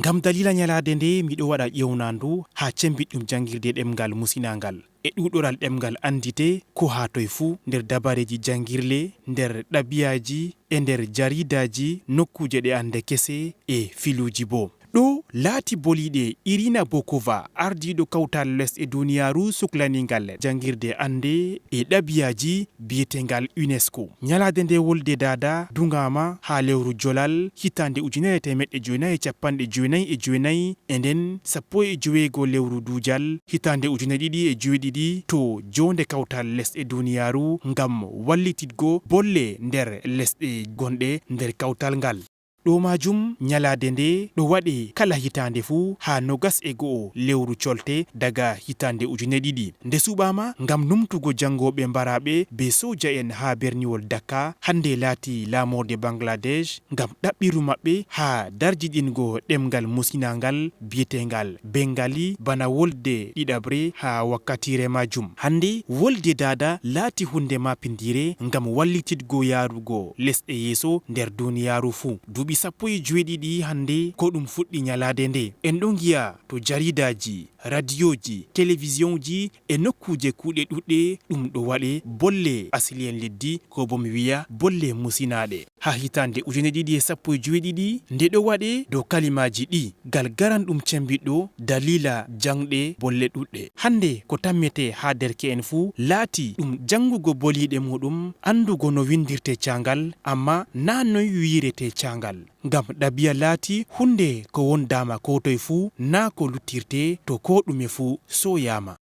ngam dalila nyalade nde miɗo waɗa ƴewnandu ha cembiɗɗum jangirde ɗemgal musinangal e ɗuɗoral ɗemgal andite ko ha toye fuu nder dabareji jangirle, nder ɗabiyaji e nder jaridaji nokkuje ɗe ande kese e filuji bo. ɗo laati boliɗe Irina Bokova ardiɗo kawtal lesɗe duniyaru suklaningal jangirde ande e ɗabiyaji biyetengal UNESCO. Nyalade nde wolde dada dungama ha lewru jolal hitande 1999 e nden 15 lewru dujal hitande 2007 to jonde kawtal lesɗe duniyaru ngam wallititgo bolle nder lesɗe gonɗe nder kawtal ngal. ɗo majum nyalade nde ɗo waɗe kala hitande fuu ha 21 lewru colte daga hitande 2000 nde suɓama ngam numtugo jangoɓe mbaraɓe be soja en ha berniwol Dhaka hande laati lamorde Bangladesh ngam ɗaɓɓiru maɓɓe ha darjiɗingo ɗemgal musinangal biyetengal Bengali bana wolde ɗiɗabre ha wakkatire majum. Hande wolde dada laati hunde mapindire ngam wallititgo yarugo lesɗe yeeso nder duniyaru fuu. Duuɓi 17 hande ko ɗum fuɗɗi nyalade nde. En ɗon giya to jaridaji, radioji, télévisionji e nokkuje kuuɗe ɗuɗɗe ɗum ɗo waɗe bolle asili en leddi ko bo mi wiya bolle musinaɗe. Ha hitande 2017 nde ɗo waɗe dow kalimaji ɗi gal garan ɗum cembiɗɗo dalila jangɗe bolle ɗuɗɗe. Hande ko tammete ha derke'en fuu laati ɗum jangugo boliɗe muɗum andugo no windirte cangal amma na noy wirete cangal. Ngam ɗabiya laati hunde ko wondama ko toye fuu na ko luttirte to ko ɗume fuu soyama.